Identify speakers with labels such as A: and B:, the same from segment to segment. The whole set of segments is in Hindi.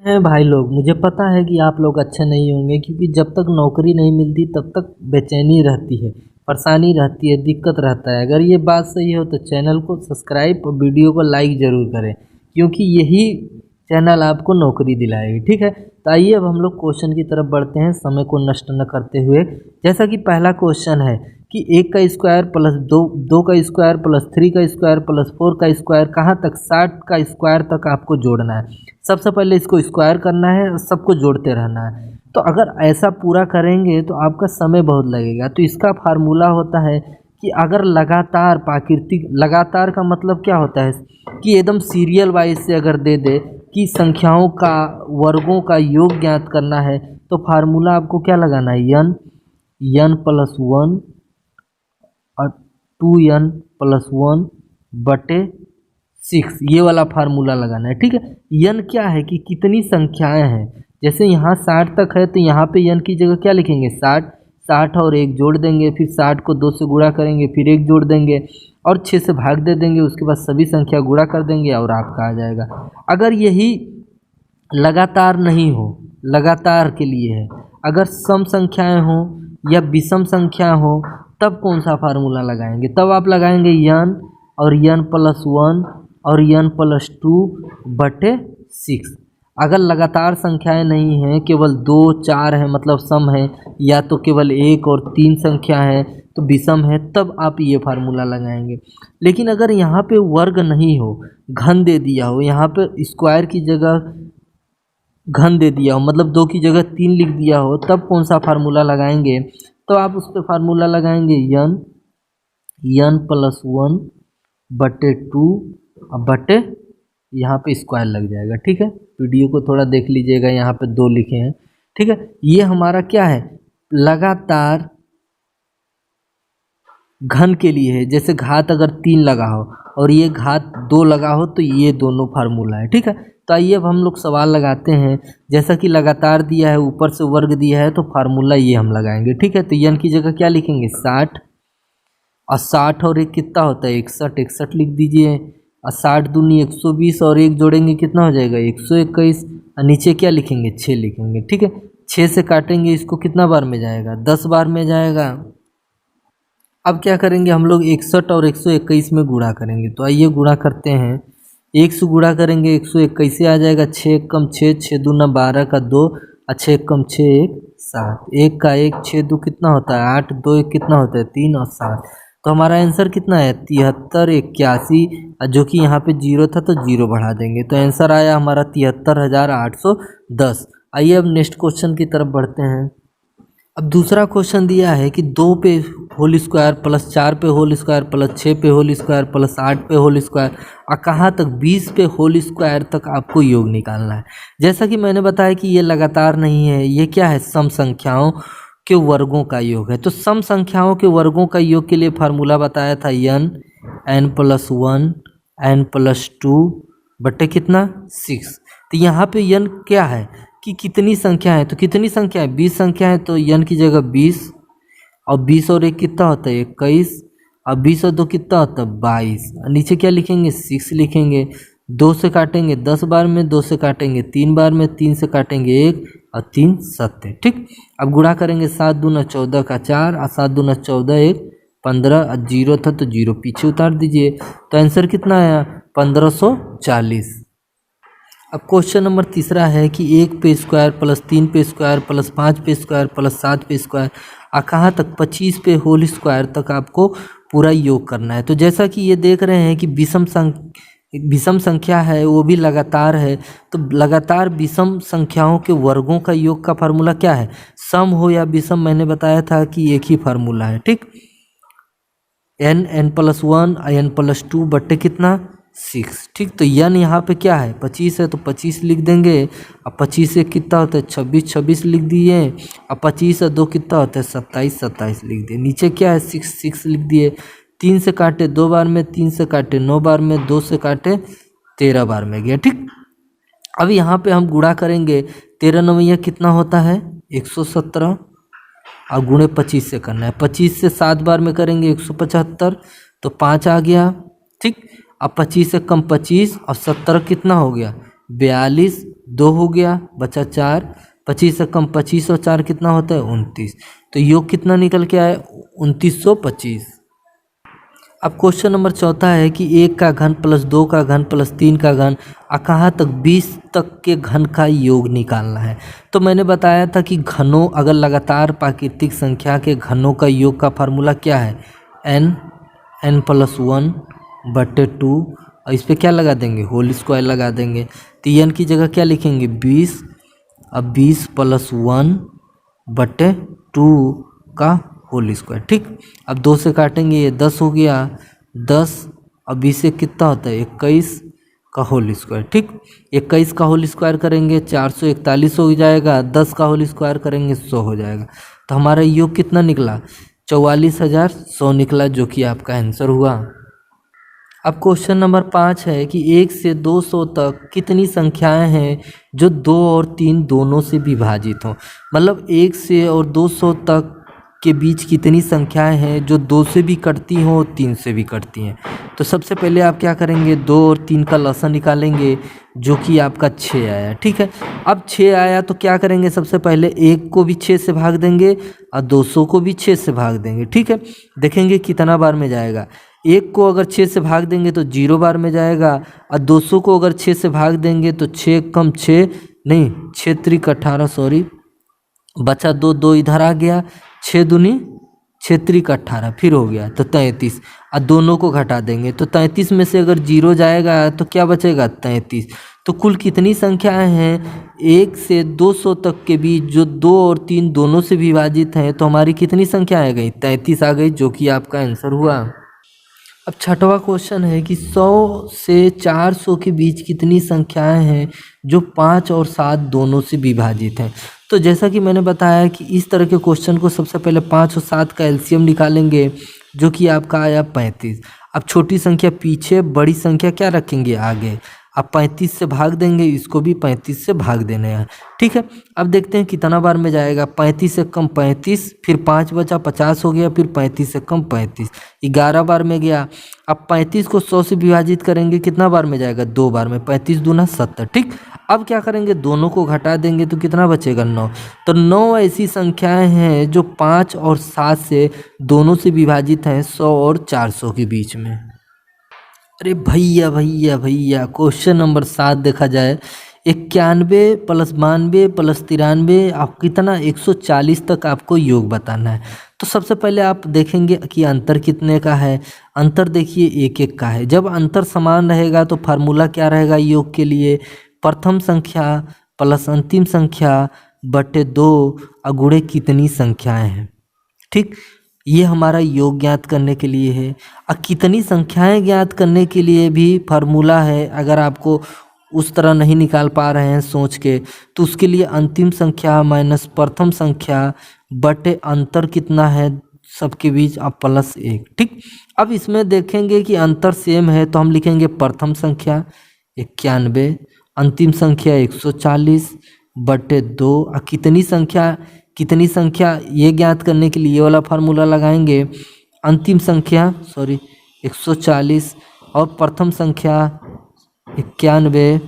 A: हैं भाई लोग, मुझे पता है कि आप लोग अच्छे नहीं होंगे क्योंकि जब तक नौकरी नहीं मिलती तब तक बेचैनी रहती है, परेशानी रहती है, दिक्कत रहता है। अगर ये बात सही हो तो चैनल को सब्सक्राइब और वीडियो को लाइक ज़रूर करें क्योंकि यही चैनल आपको नौकरी दिलाएगी। ठीक है, तो आइए अब हम लोग क्वेश्चन की तरफ बढ़ते हैं समय को नष्ट न करते हुए। जैसा कि पहला क्वेश्चन है कि 1 का स्क्वायर प्लस 2 का स्क्वायर प्लस 3 का स्क्वायर प्लस 4 का स्क्वायर कहाँ तक 60 का स्क्वायर तक आपको जोड़ना है। सबसे पहले इसको स्क्वायर करना है और सबको जोड़ते रहना है। तो अगर ऐसा पूरा करेंगे तो आपका समय बहुत लगेगा। तो इसका फार्मूला होता है कि अगर लगातार प्राकृतिक, लगातार का मतलब क्या होता है कि एकदम सीरियल वाइज से अगर दे दे कि संख्याओं का वर्गों का योग ज्ञात करना है तो फार्मूला आपको क्या लगाना है, n प्लस 1 और 2n प्लस 1 बटे 6, ये वाला फार्मूला लगाना है। ठीक है, n क्या है कि कितनी संख्याएं हैं। जैसे यहाँ 60 तक है तो यहाँ पे n की जगह क्या लिखेंगे, 60 और 1 जोड़ देंगे, फिर 60 को 2 से गुणा करेंगे, फिर 1 जोड़ देंगे और 6 से भाग दे देंगे। उसके बाद सभी संख्या गुणा कर देंगे और आपका आ जाएगा। अगर यही लगातार नहीं हो, लगातार के लिए है, अगर सम संख्याएं हो या विषम संख्या हो तब कौन सा फार्मूला लगाएंगे, तब आप लगाएंगे n और n प्लस 1 और n प्लस 2 बटे 6। अगर लगातार संख्याएं नहीं हैं, केवल 2 4 है मतलब सम है, या तो केवल 1 और 3 संख्या है तो विषम है, तब आप ये फार्मूला लगाएंगे। लेकिन अगर यहाँ पे वर्ग नहीं हो, घन दे दिया हो, यहाँ पे स्क्वायर की जगह घन दे दिया हो, मतलब 2 की जगह 3 लिख दिया हो, तब कौन सा फार्मूला लगाएंगे, तो आप उस पर फार्मूला लगाएंगे n प्लस 1 बटे 2 बटे यहाँ पे स्क्वायर लग जाएगा। ठीक है, वीडियो को थोड़ा देख लीजिएगा, यहाँ पे 2 लिखे हैं। ठीक है, ये हमारा क्या है, लगातार घन के लिए है। जैसे घात अगर 3 लगा हो और ये घात 2 लगा हो तो ये दोनों फार्मूला है। ठीक है, तो आइए अब हम लोग सवाल लगाते हैं। जैसा कि लगातार दिया है, ऊपर से वर्ग दिया है, तो फार्मूला ये हम लगाएंगे। ठीक है, तो n की जगह क्या लिखेंगे, 60 और 60 और 1 कितना होता है, 61 लिख दीजिए। और 60 दूनी 120 और 1 जोड़ेंगे कितना हो जाएगा, 121। और नीचे क्या लिखेंगे, 6 लिखेंगे। ठीक है, 6 से काटेंगे इसको, कितना बार में जाएगा, 10 बार में जाएगा। अब क्या करेंगे हम लोग, 61 और 121 में गुणा करेंगे। तो आइए गुणा करते हैं। 1 से गुणा करेंगे 121 से आ जाएगा, 6 कम 6, 6 दूना 12 का 2 और 6 कम 6 1 7, 1 का 1, 6 दो कितना होता है 8, 2 1 कितना होता है 3 और 7। तो हमारा आंसर कितना है 73 81, जो कि यहाँ पे 0 था तो 0 बढ़ा देंगे, तो आंसर आया हमारा 73,810। आइए अब नेक्स्ट क्वेश्चन की तरफ बढ़ते हैं। अब दूसरा क्वेश्चन दिया है कि 2 पे होल स्क्वायर प्लस 4 पे होल स्क्वायर प्लस 6 पे होल स्क्वायर प्लस 8 पे होल स्क्वायर और कहाँ तक 20 पे होल स्क्वायर तक आपको योग निकालना है। जैसा कि मैंने बताया कि ये लगातार नहीं है, ये क्या है, सम संख्याओं के वर्गों का योग है। तो सम संख्याओं के वर्गों का योग के लिए फार्मूला बताया था n प्लस 1 n प्लस 2 बटे कितना 6। तो यहाँ पे n क्या है कि कितनी संख्या है, तो कितनी संख्या है 20 संख्या है, तो n की जगह 20 और 20 और 1 कितना होता है 21 और 20 और 2 कितना होता है 22। नीचे क्या लिखेंगे 6 लिखेंगे। 2 से काटेंगे 10 बार में, 2 से काटेंगे 3 बार में, 3 से काटेंगे 1 और 3 7। ठीक, अब गुणा करेंगे 7 दूना 14 का 4 और 7 दूना 14 1 15 और 0 था तो 0 पीछे उतार दीजिए, तो आंसर कितना आया 1540। अब क्वेश्चन नंबर तीसरा है कि 1 पे स्क्वायर प्लस 3 पे स्क्वायर प्लस 5 पे स्क्वायर प्लस 7 पे स्क्वायर और कहाँ तक 25 पे होल स्क्वायर तक आपको पूरा योग करना है। तो जैसा कि ये देख रहे हैं कि विषम संख्या है, वो भी लगातार है, तो लगातार विषम संख्याओं के वर्गों का योग का फार्मूला क्या है, सम हो या विषम, मैंने बताया था कि एक ही फार्मूला है। ठीक, n प्लस 1 n प्लस 2 बट्टे कितना 6। ठीक, तो n यहाँ पे क्या है 25 है तो 25 लिख देंगे। अब 25 से कितना होता है 26, 26 लिख दिए। अब 25 और 2 कितना होता है 27, 27 लिख दिए। नीचे क्या है 6, 6 लिख दिए। 3 से काटे 2 बार में, 3 से काटे 9 बार में, 2 से काटे 13 बार में गया। ठीक, अब यहाँ पे हम गुणा करेंगे, 13 9 कितना होता है 117 और गुणे 25 से करना है। 25 से 7 बार में करेंगे 175 तो 5 आ गया। ठीक, अब 25 से कम 25 और 70 कितना हो गया 42, 2 हो गया, बचा 4, 25 से कम 25 और 4 कितना होता है 29। तो योग कितना निकल के आया 2925। अब क्वेश्चन नंबर चौथा है कि 1 का घन प्लस 2 का घन प्लस 3 का घन कहाँ तक 20 तक के घन का योग निकालना है। तो मैंने बताया था कि घनों अगर लगातार प्राकृतिक संख्या के घनों का योग का फार्मूला क्या है n प्लस 1 बटे 2, और इस पर क्या लगा देंगे होल स्क्वायर लगा देंगे। तो n की जगह क्या लिखेंगे 20, अब 20 प्लस 1 बटे 2 का होल स्क्वायर। ठीक, अब 2 से काटेंगे ये 10 हो गया, 10 और 20 से कितना होता है 21 का होल स्क्वायर। ठीक, 21 का होल स्क्वायर करेंगे 441 हो जाएगा, 10 का होल स्क्वायर करेंगे 100 हो जाएगा। तो हमारा योग कितना निकला 44,100 निकला, जो कि आपका आंसर हुआ। अब क्वेश्चन नंबर 5 है कि 1 से 200 तक कितनी संख्याएं हैं जो 2 और 3 दोनों से विभाजित हों। मतलब 1 से और 200 तक के बीच कितनी संख्याएं हैं जो 2 से भी कटती हों और 3 से भी कटती हैं। तो सबसे पहले आप क्या करेंगे 2 और 3 का लसन निकालेंगे, जो कि आपका 6 आया। ठीक है, अब 6 आया तो क्या करेंगे सबसे पहले 1 को भी 6 से भाग देंगे और 200 को भी 6 से भाग देंगे। ठीक है, देखेंगे कितना बार में जाएगा। 1 को अगर 6 से भाग देंगे तो 0 बार में जाएगा, और 200 को अगर 6 से भाग देंगे तो 6 कम 6 नहीं 6 त्रिक 18, सॉरी बचा 2, 2 इधर आ गया, 6 दूनी 6 त्रिक 18 फिर हो गया तो 33, और दोनों को घटा देंगे तो 33 में से अगर 0 जाएगा तो क्या बचेगा 33। तो कुल कितनी संख्याएं हैं 1 से 200 तक के बीच जो 2 और 3 दोनों से विभाजित हैं। तो हमारी कितनी संख्या आ गई 33 आ गई, जो कि आपका आंसर हुआ। अब छठवां क्वेश्चन है कि 100 से 400 के बीच कितनी संख्याएं हैं जो 5 और 7 दोनों से विभाजित हैं। तो जैसा कि मैंने बताया कि इस तरह के क्वेश्चन को सबसे पहले 5 और 7 का एलसीएम निकालेंगे, जो कि आपका आया 35। अब छोटी संख्या पीछे, बड़ी संख्या क्या रखेंगे आगे। अब 35 से भाग देंगे, इसको भी 35 से भाग देने हैं। ठीक है, अब देखते हैं कितना बार में जाएगा। 35 से कम 35, फिर 5 बचा 50 हो गया, फिर 35 से कम 35 11 बार में गया। अब 35 को 100 से विभाजित करेंगे, कितना बार में जाएगा 2 बार में, 35 दूना 70। ठीक, अब क्या करेंगे दोनों को घटा देंगे तो कितना बचेगा 9। तो 9 ऐसी संख्याएं हैं जो 5 और 7 से दोनों से विभाजित हैं 100 और 400 के बीच में। अरे भैया भैया भैया, क्वेश्चन नंबर 7 देखा जाए 91 प्लस 92 प्लस 93, आप कितना 140 तक आपको योग बताना है। तो सबसे पहले आप देखेंगे कि अंतर कितने का है। अंतर देखिए 1-1 का है। जब अंतर समान रहेगा तो फार्मूला क्या रहेगा योग के लिए, प्रथम संख्या प्लस अंतिम संख्या बटे 2 अगुणे कितनी संख्याएं हैं। ठीक, ये हमारा योग ज्ञात करने के लिए है। और कितनी संख्याएं ज्ञात करने के लिए भी फार्मूला है। अगर आपको उस तरह नहीं निकाल पा रहे हैं सोच के, तो उसके लिए अंतिम संख्या माइनस प्रथम संख्या बटे अंतर कितना है सबके बीच, अब +1। ठीक, अब इसमें देखेंगे कि अंतर सेम है तो हम लिखेंगे प्रथम संख्या 91, अंतिम संख्या 140 बटे 2। और कितनी संख्या ये ज्ञात करने के लिए ये वाला फार्मूला लगाएंगे। अंतिम संख्या 140 और प्रथम संख्या 91,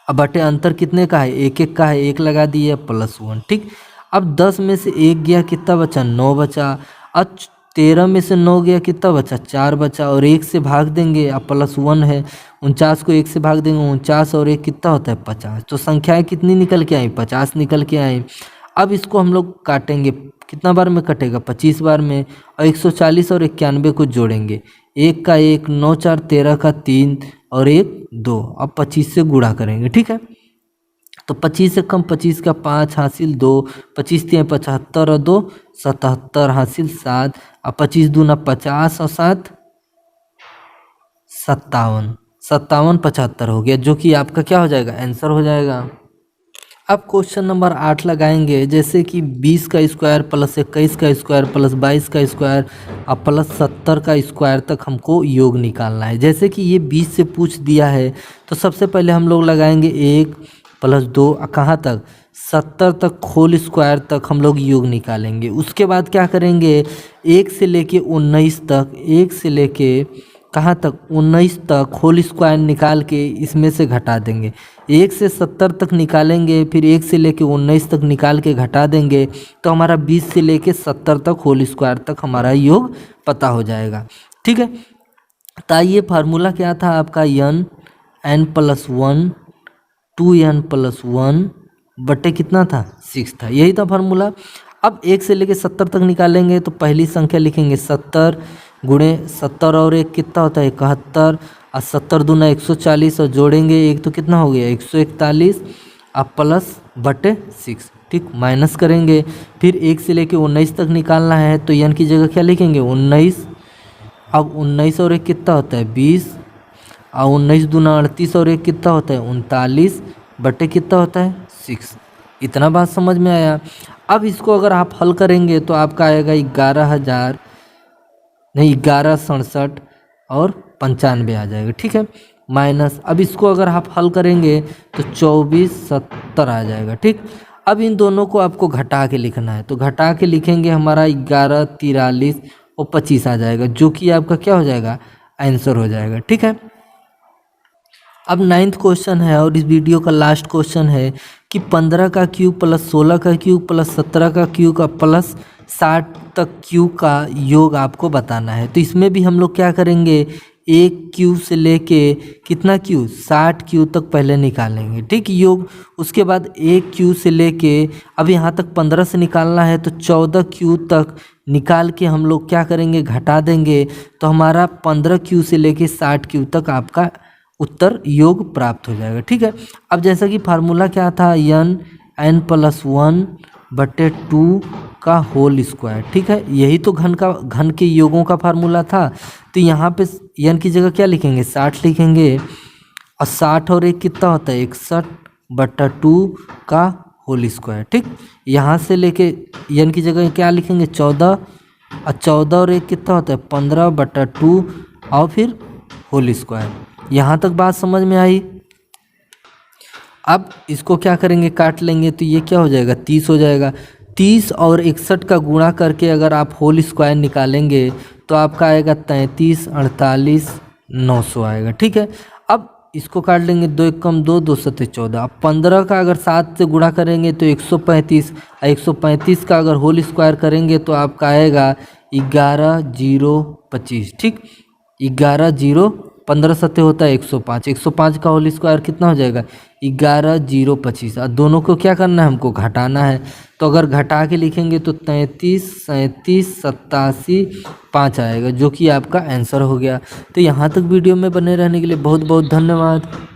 A: अब बटे अंतर कितने का है 1-1 का है, 1 लगा दिए +1। ठीक, अब 10 में से 1 गया कितना बचा 9 बचा। अब 13 में से 9 गया कितना बचा 4 बचा, और 1 से भाग देंगे, अब +1 है 49 को 1 से भाग देंगे 49 और 1 कितना होता है 50। तो संख्याएं कितनी निकल के आई 50 निकल के आई। अब इसको हम लोग काटेंगे, कितना बार में कटेगा 25 बार में, और 140 और 91 को जोड़ेंगे, 1 का 1 9 4 13 का 3 और 1 2। अब 25 से गुणा करेंगे। ठीक है, तो 25 से कम 25 का 5 हासिल 2, 25 3 75 और 2 77 हासिल 7। अब 25 दूना 50 और 7 57, 57 75 हो गया, जो कि आपका क्या हो जाएगा आंसर हो जाएगा। अब क्वेश्चन नंबर 8 लगाएंगे, जैसे कि 20 का स्क्वायर प्लस 21 का स्क्वायर प्लस 22 का स्क्वायर और प्लस 70 का स्क्वायर तक हमको योग निकालना है। जैसे कि ये 20 से पूछ दिया है तो सबसे पहले हम लोग लगाएंगे 1 + 2 कहाँ तक 70 तक होल स्क्वायर तक हम लोग योग निकालेंगे। उसके बाद क्या करेंगे 1 से लेके 19 तक, 1 से लेके कहाँ तक 19 तक होल स्क्वायर निकाल के इसमें से घटा देंगे। 1 से 70 तक निकालेंगे, फिर 1 से लेके 19 तक निकाल के घटा देंगे, तो हमारा 20 से लेके 70 तक होल स्क्वायर तक हमारा योग पता हो जाएगा। ठीक है, तो ये फार्मूला क्या था आपका, n+1 2n+1 बटे कितना था 6 था, यही था फार्मूला। अब 1 से लेके 70 तक निकालेंगे तो पहली संख्या लिखेंगे 70 गुणे 70 और 1 कितना होता है 71, और 70 दूना 140 और जोड़ेंगे 1 तो कितना हो गया 141, अब प्लस बटे 6। ठीक, माइनस करेंगे, फिर 1 से लेके 19 तक निकालना है तो n की जगह क्या लिखेंगे 19। अब 19 और 1 कितना होता है 20, और 19 दूना 38 और 1 कितना होता है 39 बटे कितना होता है 6। इतना बात समझ में आया। अब इसको अगर आप हल करेंगे तो आपका आएगा 11,67 और 95 आ जाएगा। ठीक है, माइनस, अब इसको अगर आप हल करेंगे तो 2470 आ जाएगा। ठीक, अब इन दोनों को आपको घटा के लिखना है, तो घटा के लिखेंगे हमारा 11, 43 और 25 आ जाएगा, जो कि आपका क्या हो जाएगा आंसर हो जाएगा। ठीक है, अब 9th क्वेश्चन है और इस वीडियो का लास्ट क्वेश्चन है कि 15 का क्यूब प्लस 16 का क्यूब प्लस 17 का क्यूब का प्लस 60 तक क्यूब का योग आपको बताना है। तो इसमें भी हम लोग क्या करेंगे, एक क्यूब से लेके कितना क्यूब 60 क्यूब तक पहले निकालेंगे। ठीक, योग, उसके बाद एक क्यूब से लेके अब यहाँ तक 15 से निकालना है तो 14 क्यूब तक निकाल के हम लोग क्या करेंगे घटा देंगे, तो हमारा 15 क्यूब से लेके 60 क्यूब तक आपका उत्तर योग प्राप्त हो जाएगा। ठीक है, अब जैसा कि फार्मूला क्या था n+1 बटे 2 का होल स्क्वायर। ठीक है, यही तो घन के योगों का फार्मूला था। तो यहाँ पे n की जगह क्या लिखेंगे 60 लिखेंगे, और 60 और 1 कितना होता है 61 बटा 2 का होल स्क्वायर। ठीक, यहाँ से लेके n की जगह क्या लिखेंगे 14, और 14 और 1 कितना होता है 15 बटा 2 और फिर होल स्क्वायर। यहाँ तक बात समझ में आई। अब इसको क्या करेंगे काट लेंगे, तो ये क्या हो जाएगा 30 हो जाएगा। 30 और 61 का गुणा करके अगर आप होल स्क्वायर निकालेंगे तो आपका आएगा 33, 48, 900 आएगा। ठीक है, अब इसको काट लेंगे, 2 1 कम 2, 2 7 14। अब 15 का अगर 7 से गुणा करेंगे तो 135, 135 का अगर होल स्क्वायर करेंगे तो आपका आएगा 11,025। ठीक, 11,0, 15 सत्ते होता है 105, 105 का होल स्क्वायर कितना हो जाएगा 11,025। और दोनों को क्या करना है हमको घटाना है, तो अगर घटा के लिखेंगे तो 33, 37, 87, 5 आएगा, जो कि आपका आंसर हो गया। तो यहाँ तक वीडियो में बने रहने के लिए बहुत बहुत धन्यवाद।